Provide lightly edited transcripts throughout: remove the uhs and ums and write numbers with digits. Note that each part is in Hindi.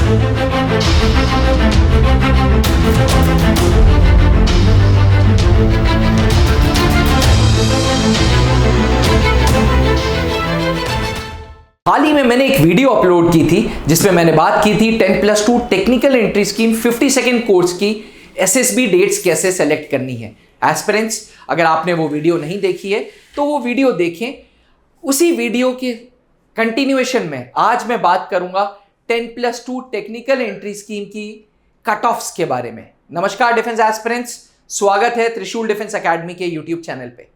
हाल ही में मैंने एक वीडियो अपलोड की थी जिसमें मैंने बात की थी 10+2 technical entry scheme 50 second course की एसएसबी डेट्स कैसे सेलेक्ट करनी है। एस्पिरेंट्स, अगर आपने वो वीडियो नहीं देखी है तो वो वीडियो देखें। उसी वीडियो के कंटिन्यूएशन में आज मैं बात करूंगा 10+2 टेक्निकल एंट्री स्कीम की कट ऑफ्स के बारे में। नमस्कार डिफेंस एस्पिरेंट्स, स्वागत है त्रिशूल डिफेंस एकेडमी के यूट्यूब चैनल पे।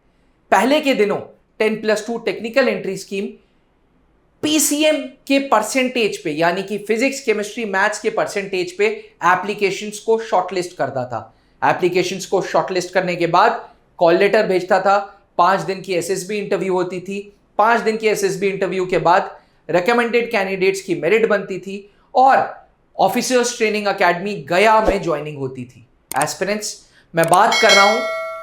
पहले के दिनों 10+2 टेक्निकल एंट्री स्कीम पीसीएम के परसेंटेज पे, यानी कि फिजिक्स, केमिस्ट्री, मैथ्स के परसेंटेज पे एप्लीकेशंस को शॉर्टलिस्ट करता था। एप्लीकेशंस को शॉर्टलिस्ट करने के बाद कॉल लेटर भेजता था, 5 दिन की एसएसबी इंटरव्यू होती थी। 5 दिन की एसएसबी इंटरव्यू के बाद रिकमेंडेड कैंडिडेट्स की मेरिट बनती थी और ऑफिसर्स ट्रेनिंग एकेडमी गया में ज्वाइनिंग होती थी। एस्पिरेंट्स, मैं बात कर रहा हूं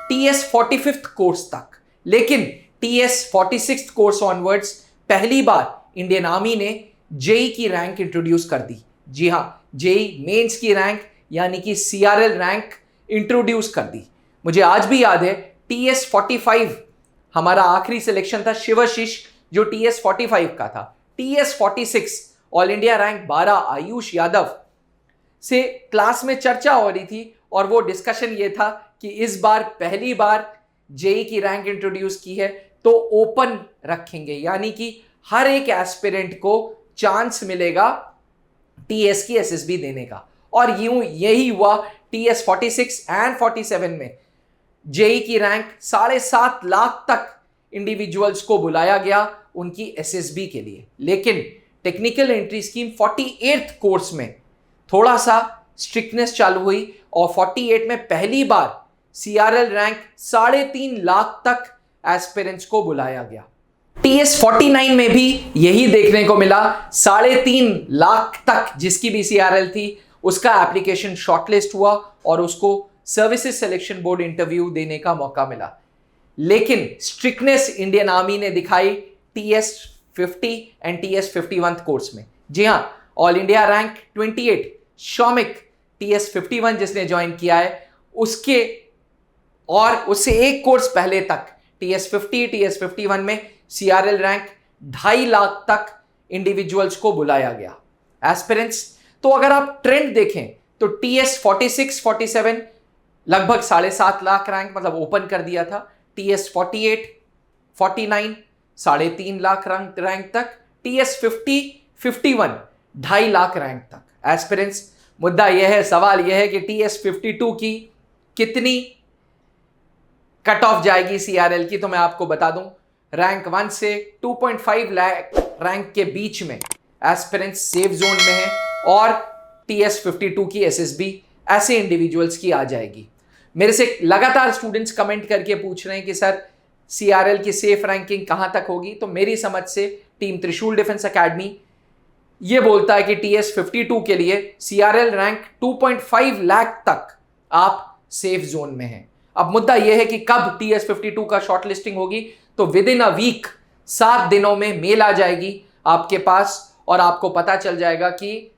टीएस 45th कोर्स तक, लेकिन टीएस 46th कोर्स ऑनवर्ड्स पहली बार इंडियन आर्मी ने जेई की रैंक इंट्रोड्यूस कर दी। जी हां, जेई मेंस की रैंक यानी कि सीआरएल रैंक इंट्रोड्यूस कर दी। मुझे आज भी याद है टीएस 45 हमारा आखिरी सिलेक्शन था शिवाशीष, जो टीएस 45 का था। TS 46 all India rank 12 Ayush Yadav से क्लास में चर्चा हो रही थी और वो डिस्कशन ये था कि इस बार पहली बार जेई की रैंक इंट्रोड्यूस की है तो ओपन रखेंगे, यानी कि हर एक एस्पिरेंट को चांस मिलेगा टीएस की एसएसबी देने का। और यूं यही हुआ। टीएस 46 एंड 47 में जेई की रैंक 7.5 लाख तक इंडिविजुअल्स को बुलाया गया उनकी एसएसबी के लिए। लेकिन technical entry scheme 48th course में थोड़ा सा स्ट्रिक्टनेस चालू हुई और 48 में पहली बार सीआरएल रैंक 3.5 लाख तक एस्पिरेंट्स को बुलाया गया। टीएस 49 में भी यही देखने को मिला, 3.5 लाख तक जिसकी भी सीआरएल थी उसका एप्लीकेशन शॉर्टलिस्ट हुआ और उसको सर्विसेज सिलेक्शन बोर्ड इंटरव्यू देने का मौका मिला। लेकिन स्ट्रिक्टनेस इंडियन आर्मी ने दिखाई टीएस 50 एंड टीएस 51 कोर्स में। जी हां, all India rank 28 Shoumik TS 51 जिसने ज्वाइन किया है उसके और उससे एक कोर्स पहले तक टीएस 50 टीएस 51 में सीआरएल रैंक 2.5 लाख तक इंडिविजुअल्स को बुलाया गया। एस्पिरेंट्स, तो अगर आप ट्रेंड देखें तो टीएस 46 47 लगभग 7.5 लाख रैंक मतलब ओपन कर दिया था। टीएस 48 49 3.5 लाख रैंक तक। टीएस 50 51 2.5 लाख रैंक तक। एस्पिरेंट्स, मुद्दा यह है, सवाल यह है कि टीएस 52 की कितनी कट ऑफ जाएगी सीआरएल की। तो मैं आपको बता दूं, रैंक 1 से 2.5 लाख रैंक के बीच में एस्पिरेंट्स सेफ जोन में है और टीएस 52 की एसएसबी ऐसे इंडिविजुअल्स की आ जाएगी। मेरे से लगातार स्टूडेंट्स कमेंट करके पूछ रहे हैं कि सर सीआरएल की सेफ रैंकिंग कहां तक होगी। तो मेरी समझ से टीम त्रिशूल डिफेंस एकेडमी ये बोलता है कि टीएस 52 के लिए सीआरएल रैंक 2.5 लाख तक आप सेफ जोन में हैं। अब मुद्दा यह है कि कब टीएस 52 का शॉर्टलिस्टिंग होगी। तो विद इन अ वीक, 7 दिनों में मेल आ जाएगी आपके पास और आपको पता चल जाएगा कि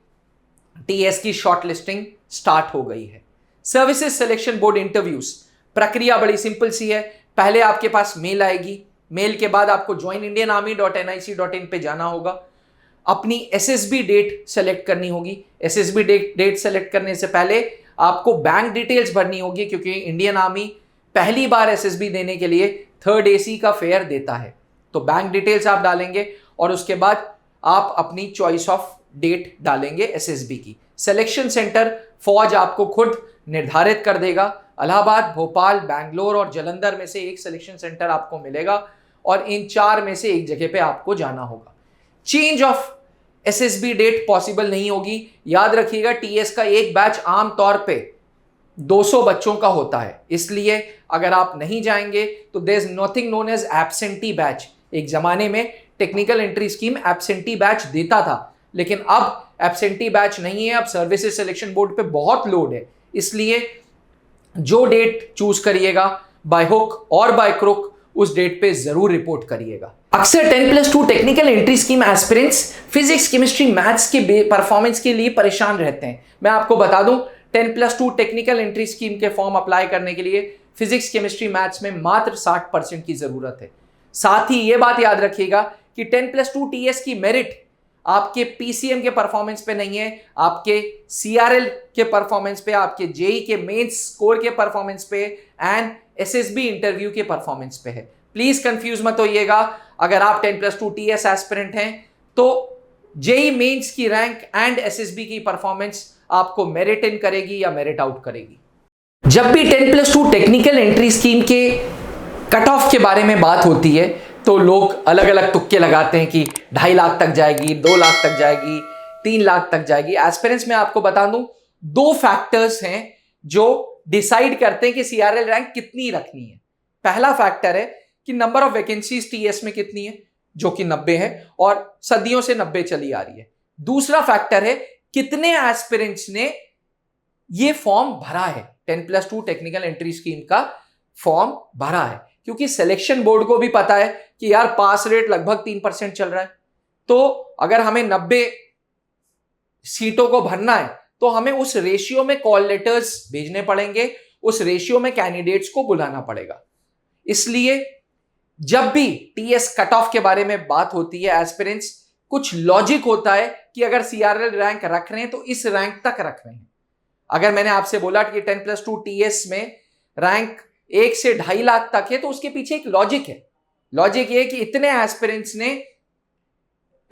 टीएस की शॉर्टलिस्टिंग स्टार्ट हो गई है। सर्विसेज सिलेक्शन बोर्ड इंटरव्यूज प्रक्रिया बड़ी सिंपल सी है। पहले आपके पास मेल आएगी, मेल के बाद आपको joinindianarmy.nic.in पे जाना होगा, अपनी एसएसबी डेट सेलेक्ट करनी होगी। एसएसबी डेट सेलेक्ट करने से पहले आपको बैंक डिटेल्स भरनी होगी, क्योंकि इंडियन आर्मी पहली बार एसएसबी देने के लिए 3rd AC का फेयर देता है। तो बैंक डिटेल्स आप डालेंगे और उसके बाद आप अपनी चॉइस ऑफ डेट डालेंगे एसएसबी की। सिलेक्शन सेंटर फौज आपको खुद निर्धारित कर देगा। इलाहाबाद, भोपाल, बैंगलोर और जालंधर में से एक सिलेक्शन सेंटर आपको मिलेगा और इन 4 में से एक जगह पे आपको जाना होगा। Change of SSB date possible नहीं होगी। याद रखिएगा, टीएस का एक बैच आम तौर पे 200 बच्चों का होता है, इसलिए अगर आप नहीं जाएंगे तो there is nothing known as absentee batch. एक जमाने में technical entry scheme absentee batch देता था, लेकिन अब एब्सेंटी बैच नहीं है। अब सर्विसेज सिलेक्शन बोर्ड पे बहुत लोड है, इसलिए जो डेट चूज करिएगा बाय हुक और बाय क्रुक उस डेट पे जरूर रिपोर्ट करिएगा। अक्सर 10+2 technical entry scheme aspirants physics, chemistry, maths के परफॉर्मेंस के लिए परेशान रहते हैं। मैं आपको बता दूं 10+2 टेक्निकल एंट्री स्कीम के फॉर्म अप्लाई करने के लिए फिजिक्स, केमिस्ट्री, मैथ्स में मात्र 60% की जरूरत है। साथ ही यह बात याद रखिएगा कि 10+2 टीएस की मेरिट आपके पीसीएम के परफॉर्मेंस पे नहीं है, आपके सीआरएल के परफॉर्मेंस पे, आपके जेई के मेंस स्कोर के परफॉर्मेंस पे एंड एसएसबी इंटरव्यू के परफॉर्मेंस पे है। प्लीज कंफ्यूज मत होइएगा। अगर आप 10+2 टीएस एस्पिरेंट हैं तो जेई मेंस की रैंक एंड एसएसबी की परफॉर्मेंस आपको मेरिट इन करेगी या मेरिट आउट करेगी। जब भी 10+2 टेक्निकल एंट्री स्कीम के कट ऑफ के बारे में बात होती है तो लोग अलग अलग तुक्के लगाते हैं कि 2.5 लाख तक जाएगी, 2 लाख तक जाएगी, 3 लाख तक जाएगी। एस्पिरेंट्स में आपको बता दूं 2 फैक्टर्स हैं जो डिसाइड करते हैं कि सीआरएल रैंक कितनी रखनी है। पहला फैक्टर है कि नंबर ऑफ वैकेंसीज टीएस में कितनी है, जो कि 90 है और सदियों से 90 चली आ रही है। दूसरा फैक्टर है कितने एस्पिरेंट्स ने ये फॉर्म भरा है, 10+2 टेक्निकल एंट्री स्कीम का फॉर्म भरा है। क्योंकि सिलेक्शन बोर्ड को भी पता है कि यार पास रेट लगभग 3% चल रहा है, तो अगर हमें 90 सीटों को भरना है तो हमें उस रेशियो में कॉल लेटर्स भेजने पड़ेंगे, उस रेशियो में कैंडिडेट्स को बुलाना पड़ेगा। इसलिए जब भी टीएस कट ऑफ के बारे में बात होती है एस्पिरेंट्स, कुछ लॉजिक होता है कि अगर सीआरएल रैंक रख रहे हैं तो इस रैंक तक रख रहे हैं। अगर मैंने आपसे बोला कि 10+2 टीएस में रैंक 1 से 2.5 लाख तक है तो उसके पीछे एक लॉजिक है। लॉजिक ये कि इतने एस्पिरेंट्स ने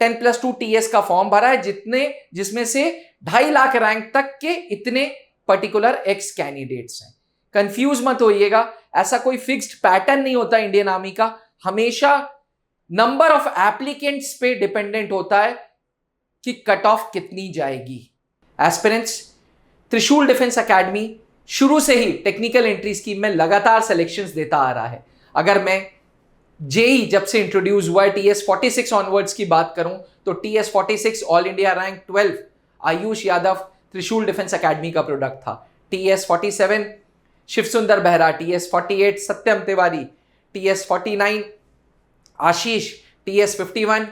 10+2 टीएस का फॉर्म भरा है जिसमें से 2.5 लाख रैंक तक के इतने पर्टिकुलर एक्स कैंडिडेट्स हैं। कंफ्यूज मत होइएगा, ऐसा कोई फिक्स्ड पैटर्न नहीं होता इंडियन आर्मी का। हमेशा नंबर ऑफ एप्लीकेंट्स पे डिपेंडेंट होता है कि कट ऑफ कितनी जाएगी। एस्पिरेंट्स, त्रिशूल डिफेंस एकेडमी शुरू से ही टेक्निकल एंट्री स्कीम में लगातार सिलेक्शंस देता आ रहा है। अगर मैं जेई जब से इंट्रोड्यूस हुआ है TS 46 ऑनवर्ड्स की बात करूं तो TS 46 all India rank 12 Ayush Yadav त्रिशूल डिफेंस एकेडमी का प्रोडक्ट था। TS 47 शिव सुंदर बेहरा, TS 48 सत्यम तिवारी, TS 49 आशीष, TS 51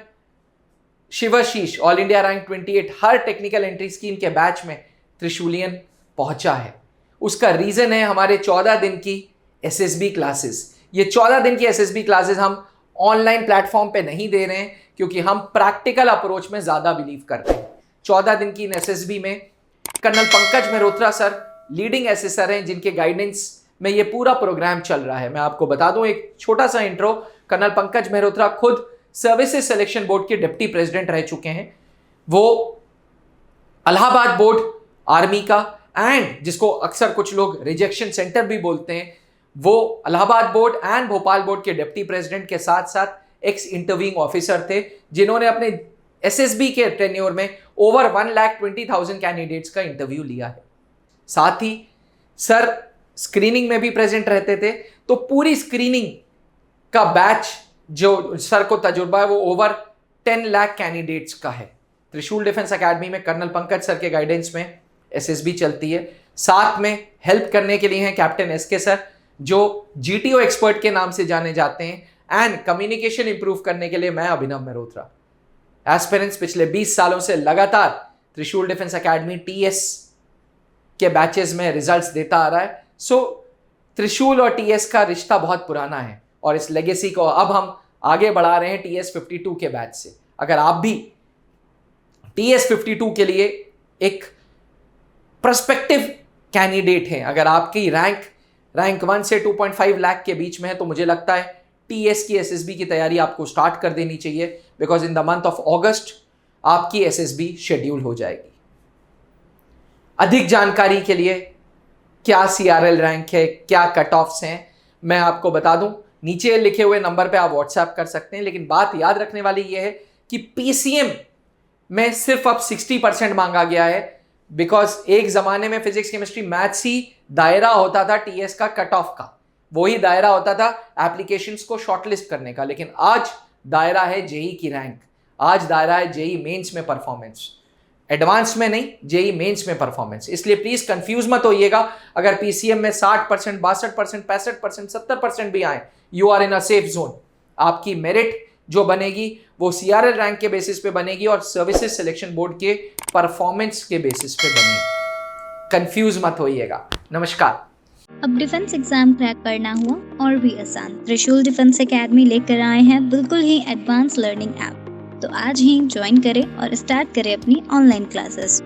Shivashish, all India rank 28। हर टेक्निकल एंट्री स्कीम के बैच में त्रिशूलियन पहुंचा है। उसका रीजन है हमारे 14 दिन की एसएसबी क्लासेस। ये 14 दिन की एसएसबी क्लासेस हम ऑनलाइन प्लेटफॉर्म पे नहीं दे रहे हैं क्योंकि हम प्रैक्टिकल अप्रोच में ज्यादा बिलीव करते हैं। 14 दिन की एसएसबी में colonel Pankaj Mehrotra sir leading assessor हैं जिनके गाइडेंस में ये पूरा प्रोग्राम चल रहा है। मैं आपको बता दूं एक छोटा सा इंट्रो, कर्नल पंकज मेहरोत्रा खुद सर्विसेज सिलेक्शन बोर्ड के डिप्टी प्रेसिडेंट रह चुके हैं। वो इलाहाबाद बोर्ड आर्मी का एंड जिसको अक्सर कुछ लोग रिजेक्शन सेंटर भी बोलते हैं, वो Allahabad board and Bhopal board के डिप्टी प्रेसिडेंट के साथ साथ एक्स इंटरव्यूइंग ऑफिसर थे जिन्होंने अपने एसएसबी के टेन्योर में ओवर 1,20,000 कैंडिडेट्स का इंटरव्यू लिया है। साथ ही सर स्क्रीनिंग में भी प्रेजेंट रहते थे, तो पूरी स्क्रीनिंग का बैच जो सर को तजुर्बा है वो ओवर 10 लाख कैंडिडेट्स का है। त्रिशूल डिफेंस एकेडमी में कर्नल पंकज सर के गाइडेंस में एसएसबी चलती है। साथ में हेल्प करने के लिए हैं कैप्टन एसके सर जो जीटीओ एक्सपर्ट के नाम से जाने जाते हैं एंड कम्युनिकेशन इंप्रूव करने के लिए मैं अभिनव मेहरोत्रा। एस्पिरेंट्स पिछले 20 सालों से लगातार त्रिशूल डिफेंस एकेडमी टीएस के बैचेस में रिजल्ट्स देता आ रहा है। सो त्रिशूल और टीएस का रिश्ता बहुत पुराना है और इस लेगेसी को अब हम आगे बढ़ा रहे हैं TS 52 के बैच से। अगर आप भी TS 52 के लिए एक प्रस्पेक्टिव कैंडिडेट हैं, अगर आपकी रैंक 1 से 2.5 लाख के बीच में है, तो मुझे लगता है TS की SSB की तैयारी आपको स्टार्ट कर देनी चाहिए because in the month of अगस्त आपकी SSB शेड्यूल हो जाएगी। अधिक जानकारी के लिए क्या CRL रैंक है, क्या कट ऑफ्स हैं, मैं आपको बता दूं, नीचे लिखे हुए नंबर पे आप व्हाट्सएप कर सकते हैं। लेकिन बात याद रखने वाली यह है कि PCM में सिर्फ अब 60% मांगा गया है बिकॉज एक जमाने में फिजिक्स, केमिस्ट्री, मैथ्स ही दायरा होता था TS का कट ऑफ का, वही दायरा होता था एप्लीकेशंस को शॉर्टलिस्ट करने का। लेकिन आज दायरा है जेई की रैंक, आज दायरा है जेई मेंस में परफॉर्मेंस। एडवांस में नहीं, जेई मेंस में परफॉर्मेंस। इसलिए प्लीज कंफ्यूज मत होइएगा। अगर पीसीएम में 60%, 62%, 65%, 70% भी आए, you are in a safe zone. आपकी मेरिट जो बनेगी वो सीआरएल रैंक के बेसिस पे बनेगी और सर्विसेज सिलेक्शन बोर्ड के परफॉर्मेंस के बेसिस पे बनेगी। कंफ्यूज मत होइएगा। नमस्कार। अब डिफेंस एग्जाम क्रैक करना हुआ और भी आसान, त्रिशूल डिफेंस एकेडमी लेकर आए हैं बिल्कुल ही एडवांस लर्निंग ऐप। तो आज ही ज्वाइन करें और स्टार्ट करें अपनी ऑनलाइन क्लासेस।